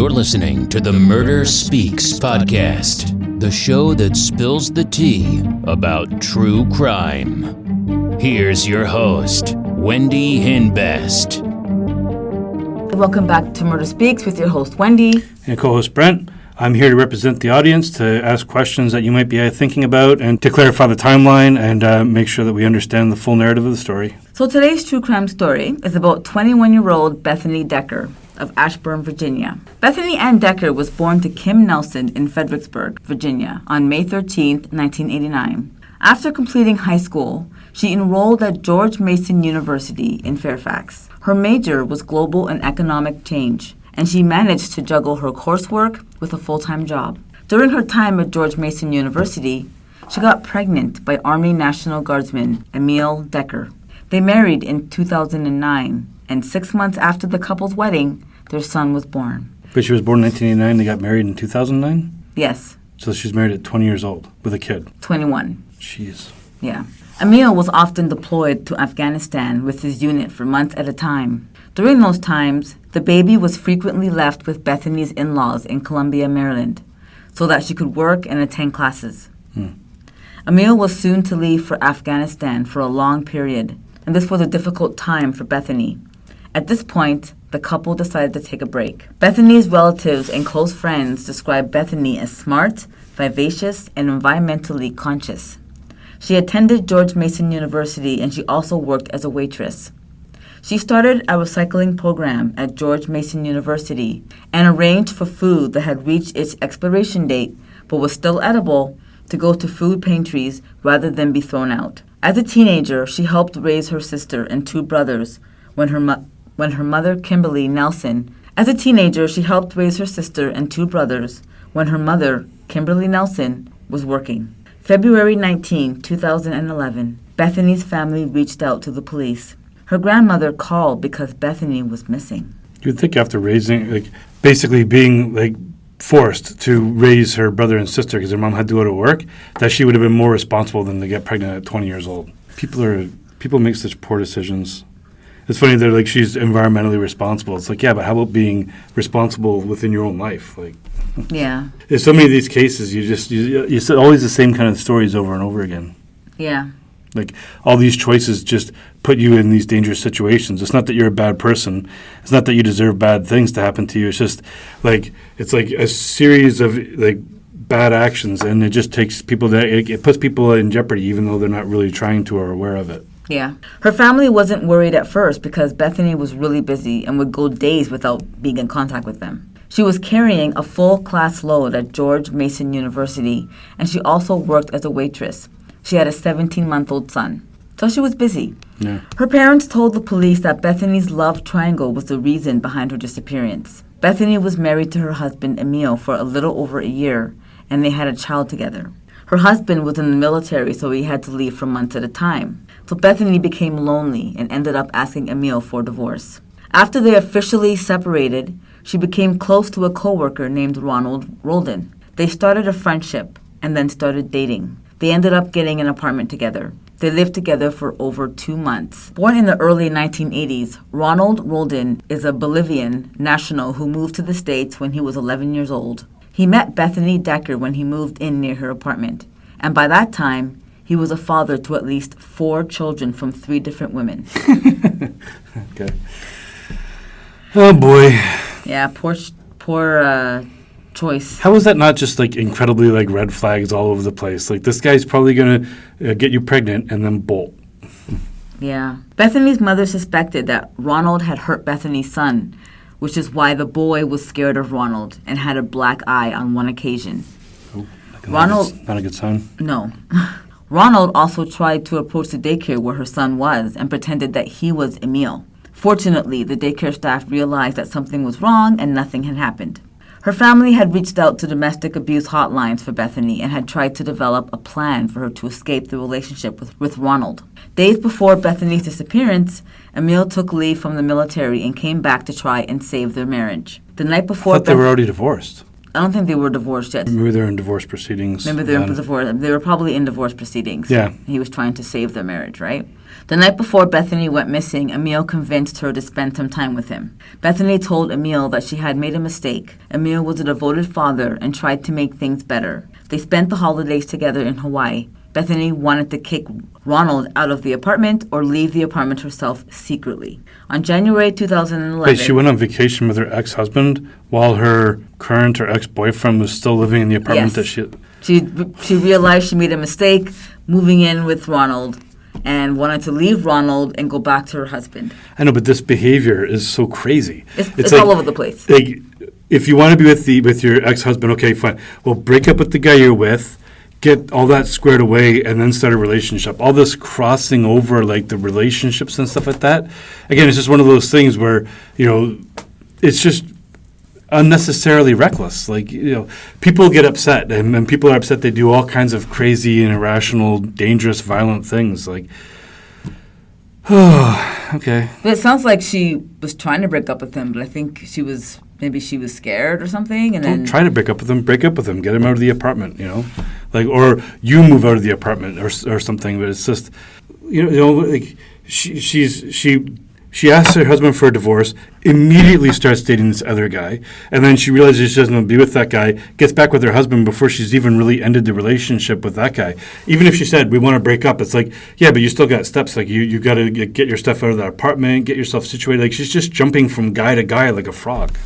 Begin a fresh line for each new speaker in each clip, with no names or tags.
You're listening to the Murder Speaks podcast, the show that spills the tea about true crime. Here's your host, Wendy Hinbest.
Welcome back to Murder Speaks with your host, Wendy.
And co-host, Brent. I'm here to represent the audience, to ask questions that you might be thinking about, and to clarify the timeline and make sure that we understand the full narrative of the story.
So today's true crime story is about 21-year-old Bethany Decker of Ashburn, Virginia. Bethany Ann Decker was born to Kim Nelson in Fredericksburg, Virginia, on May 13, 1989. After completing high school, she enrolled at George Mason University in Fairfax. Her major was global and economic change, and she managed to juggle her coursework with a full-time job. During her time at George Mason University, she got pregnant by Army National Guardsman Emil Decker. They married in 2009, and 6 months after the couple's wedding, their son was born.
But she was born in 1989, they got married in 2009?
Yes.
So she's married at 20 years old with a kid.
21.
Jeez.
Yeah. Emil was often deployed to Afghanistan with his unit for months at a time. During those times, the baby was frequently left with Bethany's in-laws in Columbia, Maryland, so that she could work and attend classes. Emil was soon to leave for Afghanistan for a long period, and this was a difficult time for Bethany. At this point, the couple decided to take a break. Bethany's relatives and close friends described Bethany as smart, vivacious, and environmentally conscious. She attended George Mason University, and she also worked as a waitress. She started a recycling program at George Mason University and arranged for food that had reached its expiration date but was still edible to go to food pantries rather than be thrown out. As a teenager, she helped raise her sister and two brothers when her mother, Kimberly Nelson, was working. February 19, 2011, Bethany's family reached out to the police. Her grandmother called because Bethany was missing.
You'd think after raising, basically being, forced to raise her brother and sister because their mom had to go to work, that she would have been more responsible than to get pregnant at 20 years old. People make such poor decisions. It's funny, they're she's environmentally responsible. It's yeah, but how about being responsible within your own life?
Yeah.
There's so many of these cases, you see always the same kind of stories over and over again.
Yeah.
All these choices just put you in these dangerous situations. It's not that you're a bad person. It's not that you deserve bad things to happen to you. It's just it's a series of bad actions, and it just takes people it puts people in jeopardy even though they're not really trying to or aware of it.
Yeah. Her family wasn't worried at first because Bethany was really busy and would go days without being in contact with them. She was carrying a full class load at George Mason University, and she also worked as a waitress. She had a 17-month-old son, so she was busy.
Yeah.
Her parents told the police that Bethany's love triangle was the reason behind her disappearance. Bethany was married to her husband, Emil, for a little over a year, and they had a child together. Her husband was in the military, so he had to leave for months at a time. So Bethany became lonely and ended up asking Emil for divorce. After they officially separated, she became close to a coworker named Ronald Roldan. They started a friendship and then started dating. They ended up getting an apartment together. They lived together for over 2 months. Born in the early 1980s, Ronald Roldan is a Bolivian national who moved to the States when he was 11 years old. He met Bethany Decker when he moved in near her apartment, and by that time, he was a father to at least 4 children from 3 different women.
Okay. Oh, boy.
Yeah, poor choice.
How is that not just incredibly red flags all over the place? This guy's probably going to get you pregnant and then bolt.
Yeah. Bethany's mother suspected that Ronald had hurt Bethany's son, which is why the boy was scared of Ronald and had a black eye on one occasion.
Oh,
Ronald,
not a good sign.
No. Ronald also tried to approach the daycare where her son was and pretended that he was Emil. Fortunately, the daycare staff realized that something was wrong and nothing had happened. Her family had reached out to domestic abuse hotlines for Bethany and had tried to develop a plan for her to escape the relationship with Ronald. Days before Bethany's disappearance, Emil took leave from the military and came back to try and save their marriage. The night before,
I thought they were already divorced.
I don't think they were divorced yet.
Maybe they're in divorce proceedings.
Maybe they're in divorce. They were probably in divorce proceedings.
Yeah.
He was trying to save their marriage, right? The night before Bethany went missing, Emil convinced her to spend some time with him. Bethany told Emil that she had made a mistake. Emil was a devoted father and tried to make things better. They spent the holidays together in Hawaii. Bethany wanted to kick Ronald out of the apartment or leave the apartment herself secretly. On January 2011...
Wait, she went on vacation with her ex-husband while her current or ex-boyfriend was still living in the apartment that she...
She realized she made a mistake moving in with Ronald and wanted to leave Ronald and go back to her husband.
I know, but this behavior is so crazy.
It's like, all over the place.
Like, if you want to be with your ex-husband, okay, fine. Well, break up with the guy you're with, get all that squared away, and then start a relationship. All this crossing over, like, the relationships and stuff like that. Again, it's just one of those things where, it's just unnecessarily reckless. Like, people get upset, and when people are upset, they do all kinds of crazy and irrational, dangerous, violent things. Like, okay.
But it sounds like she was trying to break up with him, but I think maybe she was scared or something, and
Don't try to break up with him. Break up with him. Get him out of the apartment. Like, or you move out of the apartment or something. But it's just, like she asks her husband for a divorce, immediately starts dating this other guy, and then she realizes she doesn't want to be with that guy, gets back with her husband before she's even really ended the relationship with that guy. Even if she said, we want to break up, it's like, yeah, but you still got steps. Like, you got to get your stuff out of that apartment, get yourself situated. Like, she's just jumping from guy to guy like a frog.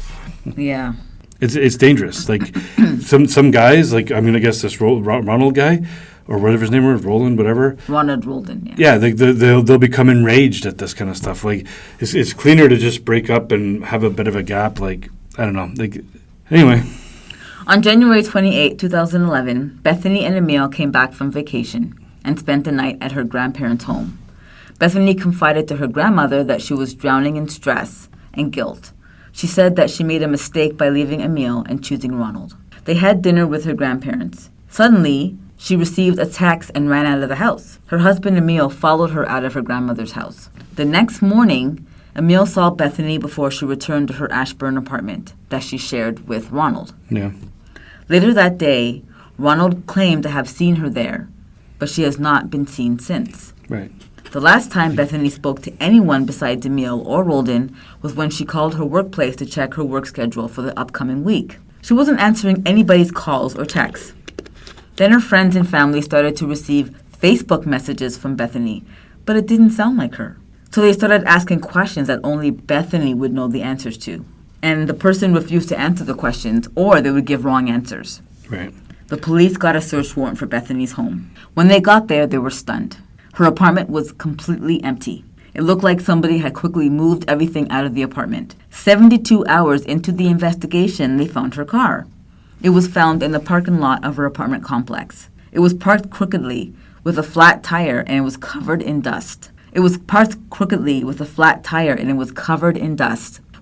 Yeah.
It's dangerous. Like, some guys, like, I guess this Ronald guy, or whatever his name was, Roldan, whatever.
Roldan,
yeah. Yeah, they'll become enraged at this kind of stuff. Like, it's cleaner to just break up and have a bit of a gap. Like, I don't know. Like, anyway.
On January 28, 2011, Bethany and Emil came back from vacation and spent the night at her grandparents' home. Bethany confided to her grandmother that she was drowning in stress and guilt. She said that she made a mistake by leaving Emil and choosing Ronald. They had dinner with her grandparents. Suddenly, she received a text and ran out of the house. Her husband, Emil, followed her out of her grandmother's house. The next morning, Emil saw Bethany before she returned to her Ashburn apartment that she shared with Ronald.
Yeah.
Later that day, Ronald claimed to have seen her there, but she has not been seen since.
Right.
The last time Bethany spoke to anyone besides Emil or Roldan was when she called her workplace to check her work schedule for the upcoming week. She wasn't answering anybody's calls or texts. Then her friends and family started to receive Facebook messages from Bethany, but it didn't sound like her. So they started asking questions that only Bethany would know the answers to. And the person refused to answer the questions, or they would give wrong answers.
Right.
The police got a search warrant for Bethany's home. When they got there, they were stunned. Her apartment was completely empty. It looked like somebody had quickly moved everything out of the apartment. 72 hours into the investigation, they found her car. It was found in the parking lot of her apartment complex. It was parked crookedly with a flat tire and it was covered in dust.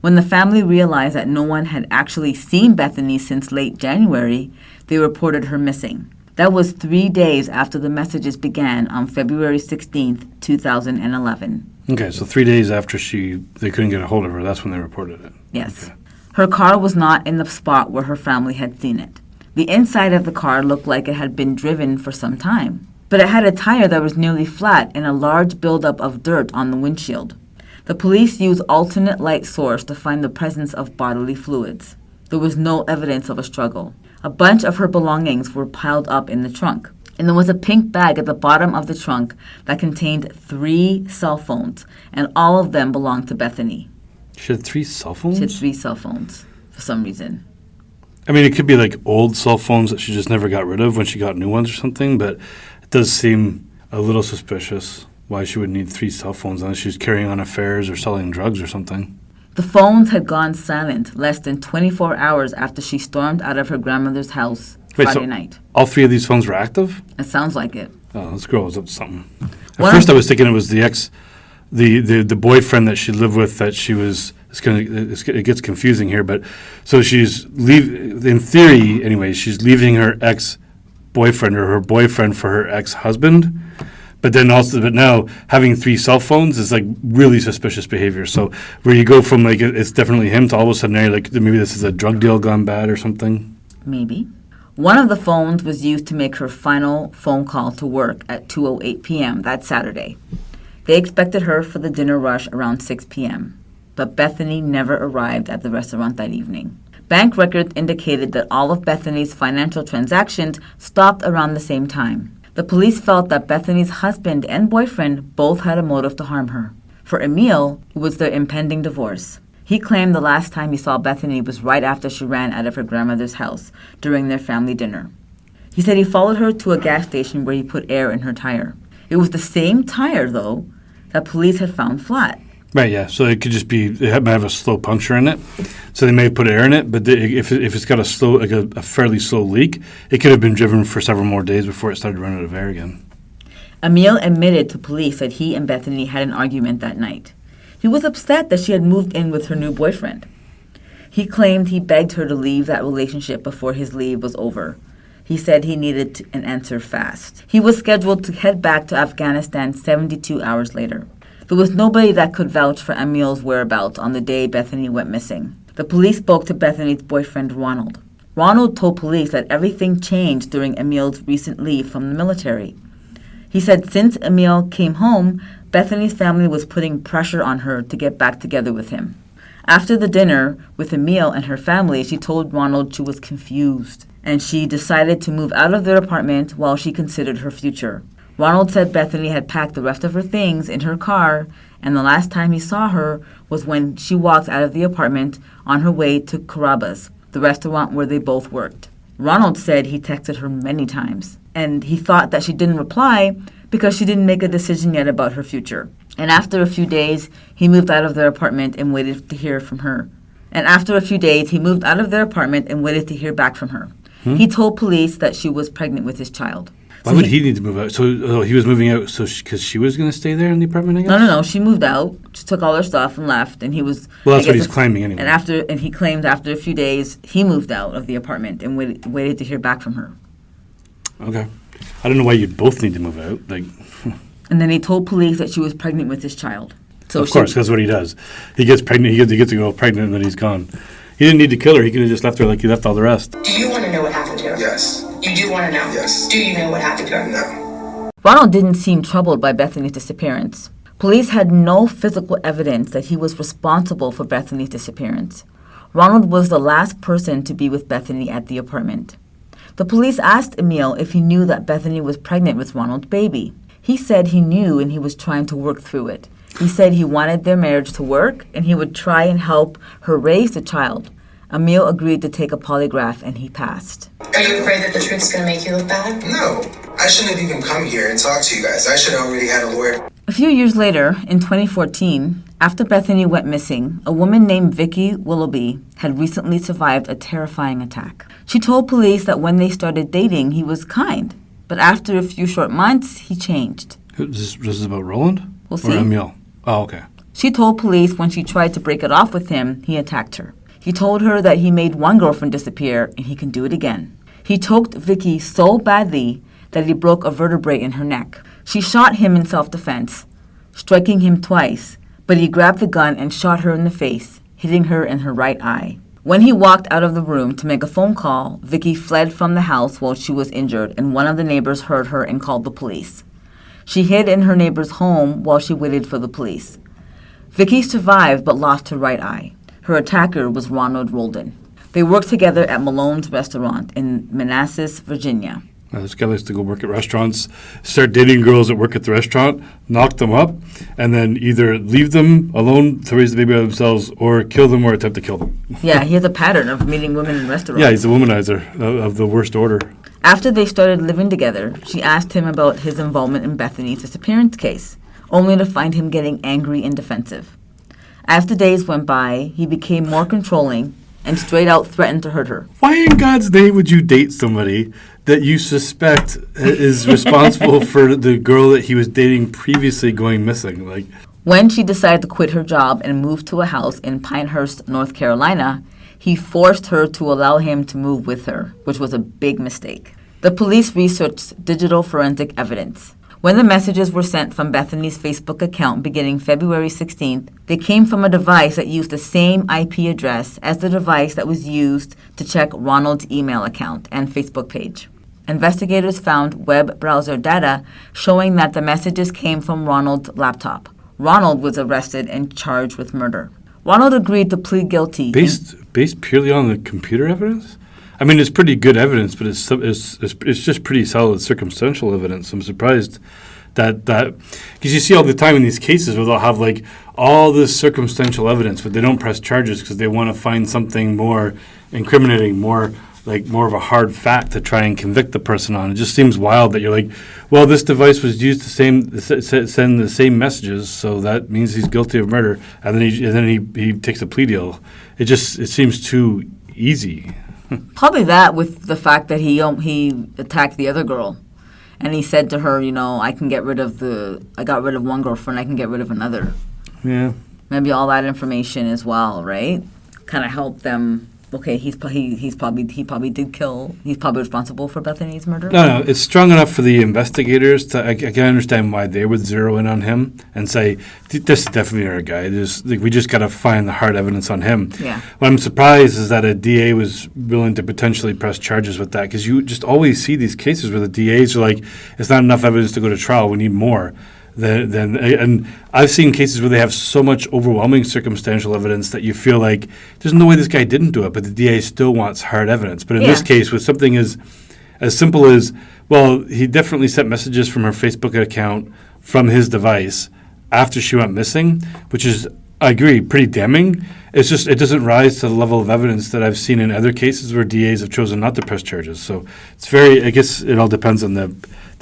When the family realized that no one had actually seen Bethany since late January, they reported her missing. That was 3 days after the messages began on February 16th, 2011.
Okay, so 3 days after they couldn't get a hold of her, that's when they reported it.
Yes.
Okay.
Her car was not in the spot where her family had seen it. The inside of the car looked like it had been driven for some time, but it had a tire that was nearly flat and a large buildup of dirt on the windshield. The police used alternate light source to find the presence of bodily fluids. There was no evidence of a struggle. A bunch of her belongings were piled up in the trunk, and there was a pink bag at the bottom of the trunk that contained 3 cell phones, and all of them belonged to Bethany.
She had 3 cell phones?
She had 3 cell phones for some reason.
I mean, it could be like old cell phones that she just never got rid of when she got new ones or something, but it does seem a little suspicious why she would need 3 cell phones unless she's carrying on affairs or selling drugs or something.
The phones had gone silent less than 24 hours after she stormed out of her grandmother's house Friday night.
All 3 of these phones were active?
It sounds like it.
Oh, this girl was up to something. At first I was thinking it was the boyfriend that she lived with that she was... It gets confusing here, but so in theory, anyway, she's leaving her ex-boyfriend or her boyfriend for her ex-husband. But now having 3 cell phones is like really suspicious behavior. So where you go from like it's definitely him to all of a sudden like maybe this is a drug deal gone bad or something.
Maybe. One of the phones was used to make her final phone call to work at 2:08 p.m. that Saturday. They expected her for the dinner rush around 6 p.m., but Bethany never arrived at the restaurant that evening. Bank records indicated that all of Bethany's financial transactions stopped around the same time. The police felt that Bethany's husband and boyfriend both had a motive to harm her. For Emil, it was their impending divorce. He claimed the last time he saw Bethany was right after she ran out of her grandmother's house during their family dinner. He said he followed her to a gas station where he put air in her tire. It was the same tire, though, that police had found flat.
Right, yeah. So it could just be, it might have a slow puncture in it. So they may have put air in it, but if it's got a fairly slow leak, it could have been driven for several more days before it started running out of air again.
Emil admitted to police that he and Bethany had an argument that night. He was upset that she had moved in with her new boyfriend. He claimed he begged her to leave that relationship before his leave was over. He said he needed an answer fast. He was scheduled to head back to Afghanistan 72 hours later. There was nobody that could vouch for Emil's whereabouts on the day Bethany went missing. The police spoke to Bethany's boyfriend, Ronald. Ronald told police that everything changed during Emil's recent leave from the military. He said since Emil came home, Bethany's family was putting pressure on her to get back together with him. After the dinner with Emil and her family, she told Ronald she was confused, and she decided to move out of their apartment while she considered her future. Ronald said Bethany had packed the rest of her things in her car, and the last time he saw her was when she walked out of the apartment on her way to Carrabba's, the restaurant where they both worked. Ronald said he texted her many times, and he thought that she didn't reply because she didn't make a decision yet about her future. And after a few days, he moved out of their apartment and waited to hear from her. back from her. He told police that she was pregnant with his child.
Why would he need to move out? So he was moving out because she was going to stay there in the apartment, I guess?
No. She moved out. She took all her stuff and left, and he was...
Well, that's what he's claiming anyway.
And he claimed after a few days, he moved out of the apartment and waited to hear back from her.
Okay. I don't know why you'd both need to move out.
And then he told police that she was pregnant with his child.
Of course, that's what he does. He gets pregnant, he gets to go pregnant, and then he's gone. He didn't need to kill her. He could have just left her like he left all the rest.
Do you want to know what happened to her?
Yes.
You do want to know?
Yes.
Do you know what happened to her?
No.
Ronald didn't seem troubled by Bethany's disappearance. Police had no physical evidence that he was responsible for Bethany's disappearance. Ronald was the last person to be with Bethany at the apartment. The police asked Emil if he knew that Bethany was pregnant with Ronald's baby. He said he knew and he was trying to work through it. He said he wanted their marriage to work and he would try and help her raise the child. Emil agreed to take a polygraph and he passed.
Are you afraid that the truth's going to make you look bad?
No. I shouldn't have even come here and talked to you guys. I should have already had a lawyer.
A few years later, in 2014, after Bethany went missing, a woman named Vicky Willoughby had recently survived a terrifying attack. She told police that when they started dating, he was kind, but after a few short months, he changed.
This is about Roland?
We'll see.
Or Emil? Oh, okay.
She told police when she tried to break it off with him, he attacked her. He told her that he made one girlfriend disappear and he can do it again. He choked Vicky so badly that he broke a vertebrae in her neck. She shot him in self-defense, striking him twice, but he grabbed the gun and shot her in the face, hitting her in her right eye. When he walked out of the room to make a phone call, Vicky fled from the house while she was injured, and one of the neighbors heard her and called the police. She hid in her neighbor's home while she waited for the police. Vicky survived but lost her right eye. Her attacker was Ronald Roldan. They worked together at Malone's restaurant in Manassas, Virginia.
This guy likes to go work at restaurants, start dating girls that work at the restaurant, knock them up, and then either leave them alone to raise the baby by themselves or kill them or attempt to kill them.
Yeah, he has a pattern of meeting women in restaurants.
Yeah, he's a womanizer of the worst order.
After they started living together, she asked him about his involvement in Bethany's disappearance case, only to find him getting angry and defensive. As the days went by, he became more controlling and straight out threatened to hurt her.
Why in God's name would you date somebody that you suspect is responsible for the girl that he was dating previously going missing?
When she decided to quit her job and move to a house in Pinehurst, North Carolina, he forced her to allow him to move with her, which was a big mistake. The police researched digital forensic evidence. When the messages were sent from Bethany's Facebook account beginning February 16th, they came from a device that used the same IP address as the device that was used to check Ronald's email account and Facebook page. Investigators found web browser data showing that the messages came from Ronald's laptop. Ronald was arrested and charged with murder. Ronald agreed to plead guilty.
Based purely on the computer evidence? I mean, it's pretty good evidence, but it's just pretty solid circumstantial evidence. I'm surprised that because you see all the time in these cases where they'll have like all this circumstantial evidence, but they don't press charges because they want to find something more incriminating, more of a hard fact to try and convict the person on. It just seems wild that you're like, well, this device was used to send the same messages, so that means he's guilty of murder, and then he takes a plea deal. It seems too easy.
Probably that with the fact that he attacked the other girl, and he said to her, I got rid of one girlfriend, I can get rid of another.
Yeah.
Maybe all that information as well, right? Kind of helped them. Okay, he probably did kill. He's probably responsible for Bethany's murder.
No, it's strong enough for the investigators to. I can understand why they would zero in on him and say this is definitely our guy. We just got to find the hard evidence on him.
Yeah.
What I'm surprised is that a DA was willing to potentially press charges with that, because you just always see these cases where the DAs are like, it's not enough evidence to go to trial. We need more. And I've seen cases where they have so much overwhelming circumstantial evidence that you feel like there's no way this guy didn't do it, but the DA still wants hard evidence. But in this case, with something as simple as, well, he definitely sent messages from her Facebook account from his device after she went missing, which is, I agree, pretty damning. It's just, it doesn't rise to the level of evidence that I've seen in other cases where DAs have chosen not to press charges. So it's I guess it all depends on the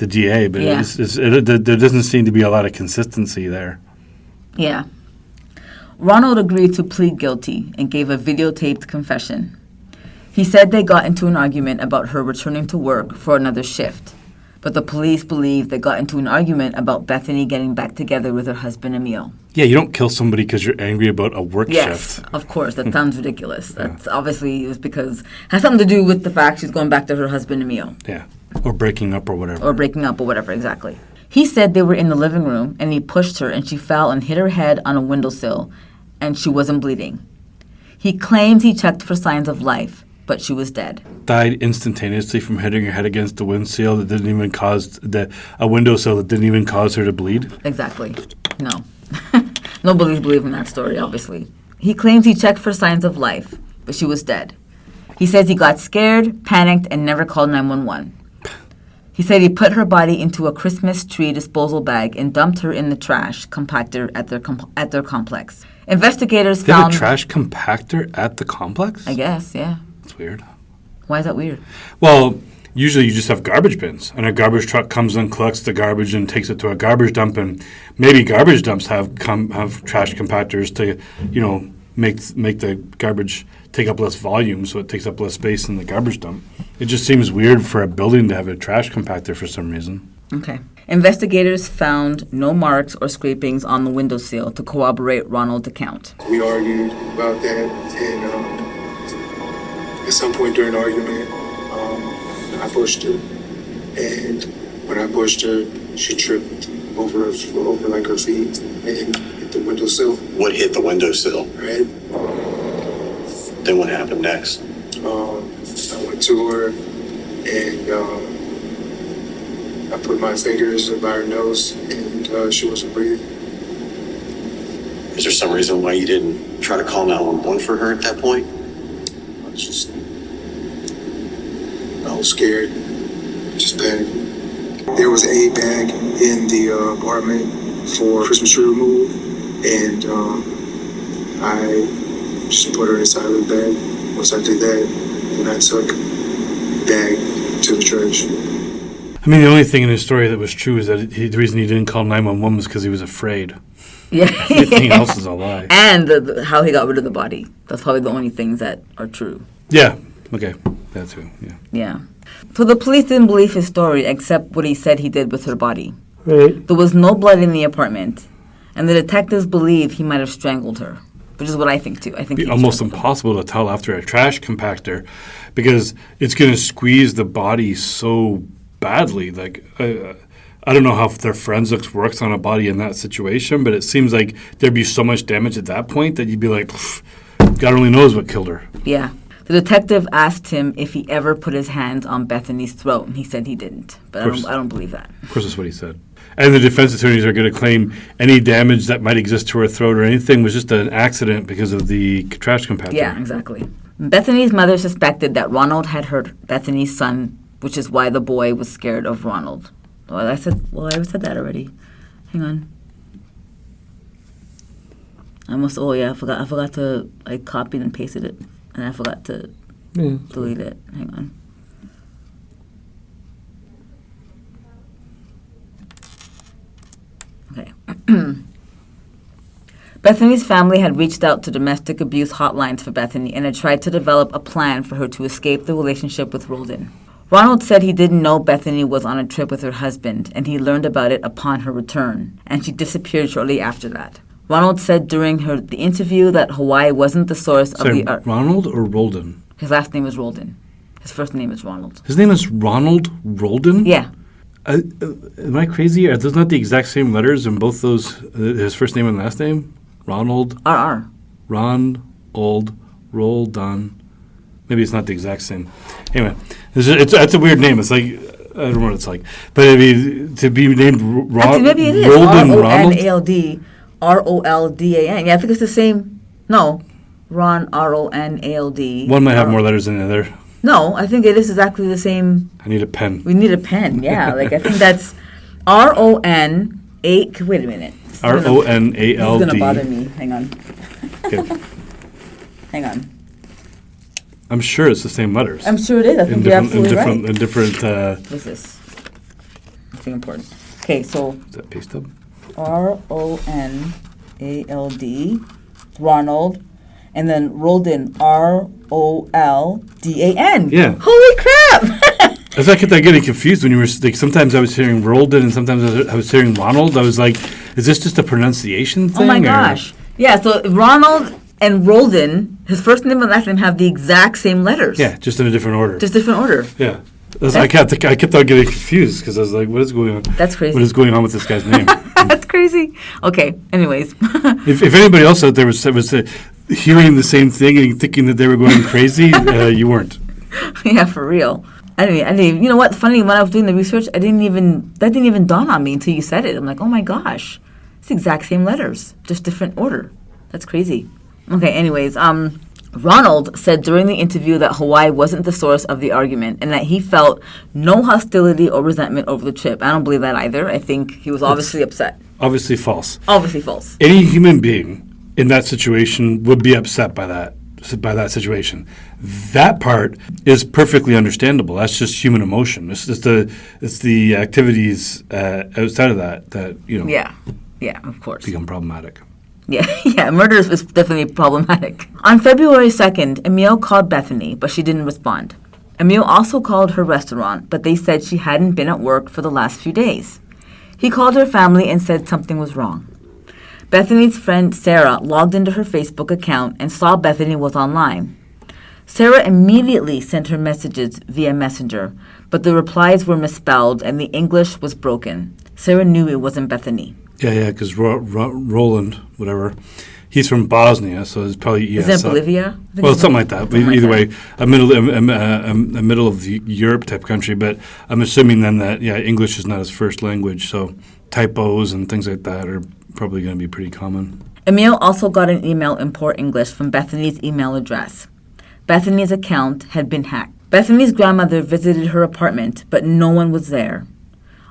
DA, but there doesn't seem to be a lot of consistency there.
Yeah. Ronald agreed to plead guilty and gave a videotaped confession. He said they got into an argument about her returning to work for another shift, but the police believe they got into an argument about Bethany getting back together with her husband Emil.
Yeah, you don't kill somebody because you're angry about a work shift.
Yes, of course. That sounds ridiculous. That's obviously it was because it has something to do with the fact she's going back to her husband Emil.
Yeah, or breaking up or whatever.
Exactly. He said they were in the living room and he pushed her and she fell and hit her head on a windowsill and she wasn't bleeding. He claims he checked for signs of life, but she was dead. Died
instantaneously from hitting her head against the windowsill that didn't even cause a windowsill that didn't even cause her to bleed?
Exactly. No. Nobody believes in that story, obviously. He claims he checked for signs of life, but she was dead. He says he got scared, panicked, and never called 911. He said he put her body into a Christmas tree disposal bag and dumped her in the trash compactor at their complex. Investigators
They
found...
have a trash compactor at the complex?
I guess, yeah.
That's weird.
Why is that weird?
Well, usually you just have garbage bins, and a garbage truck comes and collects the garbage and takes it to a garbage dump, and maybe garbage dumps have trash compactors to, make the garbage take up less volume, so it takes up less space in the garbage dump. It just seems weird for a building to have a trash compactor for some reason.
Okay. Investigators found no marks or scrapings on the windowsill to corroborate Ronald's account.
We argued about that, and at some point during the argument, I pushed her, and when I pushed her, she tripped over like her feet and hit the windowsill.
What hit the windowsill?
Right.
Then what happened next?
I went to her and I put my fingers by her nose, and she wasn't breathing.
Is there some reason why you didn't try to call 911 for her at that point?
I was scared, just panicked. There was a bag in the apartment for Christmas tree removal, and I just put her inside of the bag. Once I did that, then I took the bag to the trash.
I mean, the only thing in his story that was true is that the reason he didn't call 911 was because he was afraid.
Yeah.
Everything else is a lie.
And how he got rid of the body. That's probably the only things that are true.
Yeah. Okay. That too. Yeah.
Yeah. So the police didn't believe his story except what he said he did with her body.
Right.
There was no blood in the apartment, and the detectives believe he might have strangled her, which is what I think too. I think
it'd be almost impossible to tell after a trash compactor because it's going to squeeze the body so badly. Like, I don't know how their forensics works on a body in that situation, but it seems like there'd be so much damage at that point that you'd be like, God only knows what killed her.
Yeah. The detective asked him if he ever put his hands on Bethany's throat, and he said he didn't. But I don't believe that.
Of course, that's what he said. And the defense attorneys are going to claim any damage that might exist to her throat or anything was just an accident because of the trash compactor.
Yeah, exactly. Bethany's mother suspected that Ronald had hurt Bethany's son, which is why the boy was scared of Ronald. I said that already. Hang on. I forgot to copy and pasted it, and I forgot to delete it. Hang on. Okay. Bethany's family had reached out to domestic abuse hotlines for Bethany and had tried to develop a plan for her to escape the relationship with Roldan. Ronald said he didn't know Bethany was on a trip with her husband, and he learned about it upon her return, and she disappeared shortly after that. Ronald said during the interview that Hawaii wasn't the source of the...
Ronald or Roldan?
His last name is Roldan. His first name is Ronald.
His name is Ronald Roldan?
Yeah.
Am I crazy? Are those not the exact same letters in both those, his first name and last name? Ronald?
R.
Ron, Old, Roldan. Maybe it's not the exact same. Anyway, it's a weird name. It's like, I don't know what it's like. But to be named
Actually, maybe it is.
Roldan
Ronald? Roldan. Yeah, I think it's the same. No. Ronald.
One might have more letters in there.
No, I think it is exactly the same.
I need a pen.
We need a pen, yeah. I think that's Ron. Wait a minute.
Ronald.
This is going to bother me. Hang on.
Okay.
Hang on.
I'm sure it's the same letters.
I'm sure it is. I think you're absolutely right.
In different...
What's this? Nothing important. Okay, so...
Is that paste up?
Ronald, Ronald, and then Roldan, Roldan.
Yeah.
Holy crap!
I kept getting confused when you were like. Sometimes I was hearing Roldan, and sometimes I was hearing Ronald. I was like, "Is this just a pronunciation thing?"
Oh my gosh! Yeah. So Ronald and Roldan, his first name and last name have the exact same letters.
Yeah, just in a different order.
Just different order.
Yeah. I kept on getting confused because I was like, "What is going on?"
That's crazy.
What is going on with this guy's name?
That's crazy. Okay. Anyways.
if anybody else out there was hearing the same thing and thinking that they were going crazy, you weren't.
Yeah, for real. I didn't even, you know what? Funny, when I was doing the research, that didn't even dawn on me until you said it. I'm like, oh my gosh, it's the exact same letters, just different order. That's crazy. Okay, anyways, Ronald said during the interview that Hawaii wasn't the source of the argument and that he felt no hostility or resentment over the trip. I don't believe that either. I think he was obviously upset.
Obviously false.
Obviously false.
Any human being in that situation would be upset by that situation. That part is perfectly understandable. That's just human emotion. It's the activities outside of that
Yeah, of course.
become problematic.
Yeah, murder is definitely problematic. On February 2nd, Emil called Bethany, but she didn't respond. Emil also called her restaurant, but they said she hadn't been at work for the last few days. He called her family and said something was wrong. Bethany's friend Sarah logged into her Facebook account and saw Bethany was online. Sarah immediately sent her messages via Messenger, but the replies were misspelled and the English was broken. Sarah knew it wasn't Bethany.
Yeah, because Roland, whatever, he's from Bosnia, so it's probably
Is that Bolivia?
Well, something like that. Either way, a middle of the Europe type country. But I'm assuming then that English is not his first language, so typos and things like that are probably going to be pretty common.
Emil also got an email in poor English from Bethany's email address. Bethany's account had been hacked. Bethany's grandmother visited her apartment, but no one was there.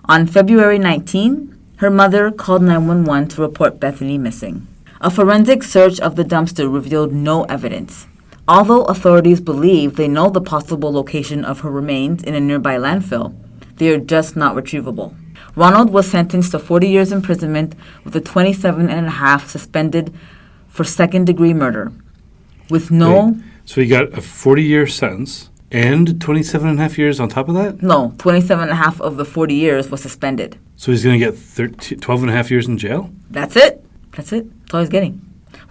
On February 19, her mother called 911 to report Bethany missing. A forensic search of the dumpster revealed no evidence. Although authorities believe they know the possible location of her remains in a nearby landfill, they are just not retrievable. Ronald was sentenced to 40 years imprisonment with a 27.5 suspended for second-degree murder. With no...
So he got a 40-year sentence and 27 and a half years on top of that?
No, 27.5 of the 40 years was suspended.
So he's going to get 12 and a half years in jail?
That's it. That's all he's getting.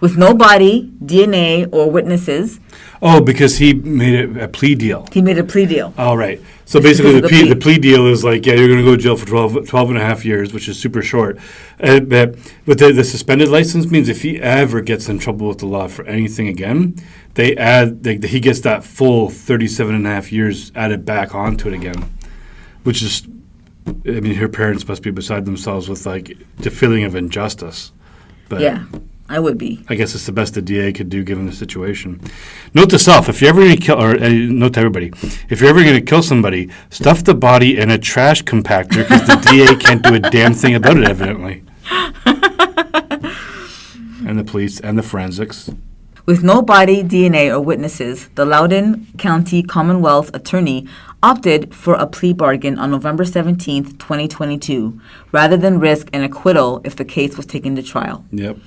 With no body, DNA, or witnesses.
Oh, because he made a plea deal.
He made a plea deal.
Oh, right. So basically, the plea deal is like, yeah, you're going to go to jail for 12 and a half years, which is super short. But the suspended license means if he ever gets in trouble with the law for anything again, they add, he gets that full 37 and a half years added back onto it again, which is, I mean, her parents must be beside themselves with, like, the feeling of injustice. But
Yeah, I would be.
I guess it's the best the DA could do given the situation. Note to self, if you're ever going to kill, or note to everybody, if you're ever going to kill somebody, stuff the body in a trash compactor because the DA can't do a damn thing about it, evidently. And the police and the forensics.
With no body, DNA, or witnesses, the Loudoun County Commonwealth Attorney opted for a plea bargain on November 17, 2022, rather than risk an acquittal if the case was taken to trial.
Yep.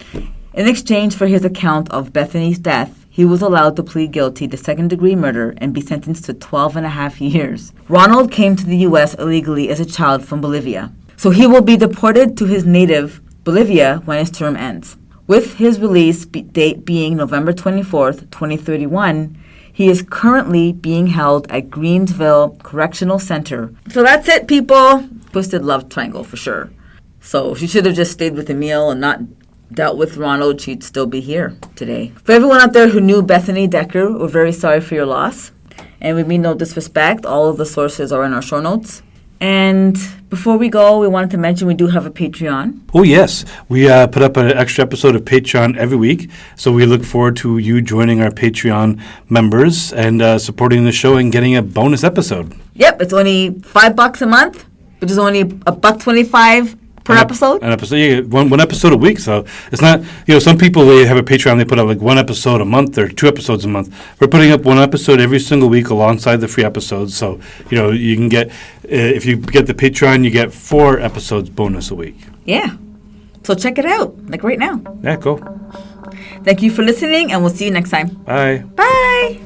In exchange for his account of Bethany's death, he was allowed to plead guilty to second-degree murder and be sentenced to 12 and a half years. Ronald came to the U.S. illegally as a child from Bolivia, so he will be deported to his native Bolivia when his term ends. With his release date being November 24th, 2031, he is currently being held at Greensville Correctional Center. So that's it, people. Twisted love triangle for sure. So she should have just stayed with Emil and not dealt with Ronald. She'd still be here today. For everyone out there who knew Bethany Decker, we're very sorry for your loss. And we mean no disrespect. All of the sources are in our show notes. And before we go, we wanted to mention we do have a Patreon.
Oh, yes. We put up an extra episode of Patreon every week. So we look forward to you joining our Patreon members and supporting the show and getting a bonus episode.
Yep, it's only $5 a month, which is only $1.25 per episode.
An episode, yeah, one episode a week. So it's not, some people, they have a Patreon, they put up like one episode a month or 2 episodes a month. We're putting up one episode every single week alongside the free episodes. So, you can get, if you get the Patreon, you get 4 episodes bonus a week.
Yeah. So check it out, like right now.
Yeah, cool.
Thank you for listening, and we'll see you next time.
Bye.
Bye.